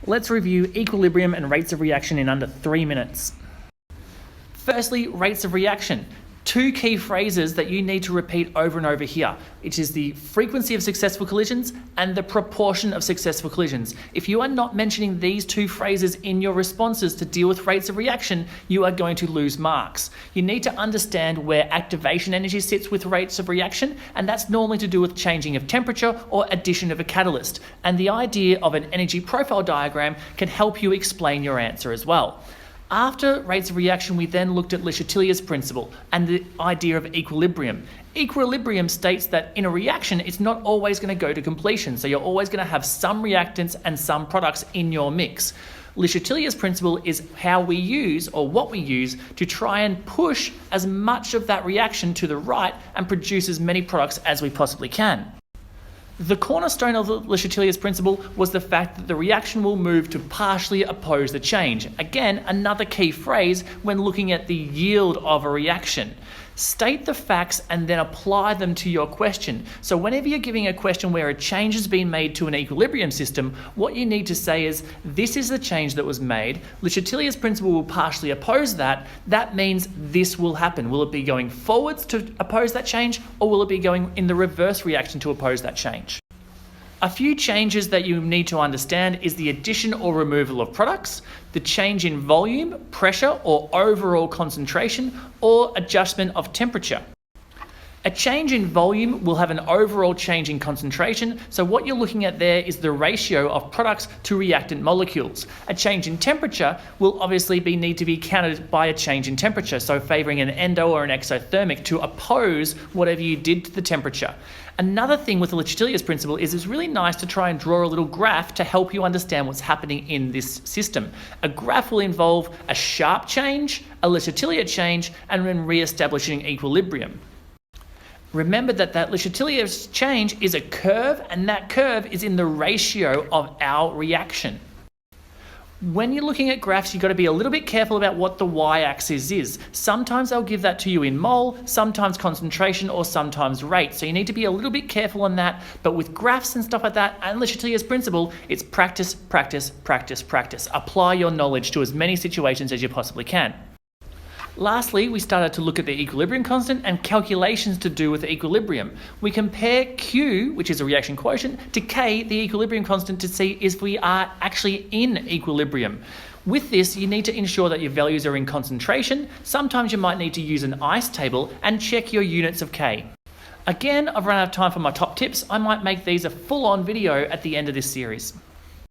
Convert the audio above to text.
Let's review equilibrium and rates of reaction in under 3 minutes. Firstly, rates of reaction. 2 key phrases that you need to repeat over and over here, which is the frequency of successful collisions and the proportion of successful collisions. If you are not mentioning these 2 phrases in your responses to deal with rates of reaction, you are going to lose marks. You need to understand where activation energy sits with rates of reaction, and that's normally to do with changing of temperature or addition of a catalyst. And the idea of an energy profile diagram can help you explain your answer as well. After rates of reaction, we then looked at Le Chatelier's principle and the idea of equilibrium. Equilibrium states that in a reaction, it's not always going to go to completion, so you're always going to have some reactants and some products in your mix. Le Chatelier's principle is how we use, or what we use, to try and push as much of that reaction to the right and produce as many products as we possibly can. The cornerstone of Le Chatelier's principle was the fact that the reaction will move to partially oppose the change. Again, another key phrase when looking at the yield of a reaction. State the facts and then apply them to your question. So whenever you're giving a question where a change has been made to an equilibrium system, what you need to say is, this is the change that was made. Le Chatelier's principle will partially oppose that. That means this will happen. Will it be going forwards to oppose that change, or will it be going in the reverse reaction to oppose that change? A few changes that you need to understand is the addition or removal of products, the change in volume, pressure, or overall concentration, or adjustment of temperature. A change in volume will have an overall change in concentration, so what you're looking at there is the ratio of products to reactant molecules. A change in temperature will obviously need to be counted by a change in temperature, so favouring an endo or an exothermic to oppose whatever you did to the temperature. Another thing with the Le Chatelier's principle is it's really nice to try and draw a little graph to help you understand what's happening in this system. A graph will involve a sharp change, a Le Chatelier change, and then re-establishing equilibrium. Remember that Le Chatelier's change is a curve, and that curve is in the ratio of our reaction. When you're looking at graphs, you've got to be a little bit careful about what the y-axis is. Sometimes they'll give that to you in mole, sometimes concentration, or sometimes rate. So you need to be a little bit careful on that. But with graphs and stuff like that, and Le Chatelier's principle, it's practice, practice, practice, practice. Apply your knowledge to as many situations as you possibly can. Lastly, we started to look at the equilibrium constant and calculations to do with equilibrium. We compare Q, which is a reaction quotient, to K, the equilibrium constant, to see if we are actually in equilibrium. With this, you need to ensure that your values are in concentration. Sometimes you might need to use an ICE table and check your units of K. Again, I've run out of time for my top tips. I might make these a full-on video at the end of this series.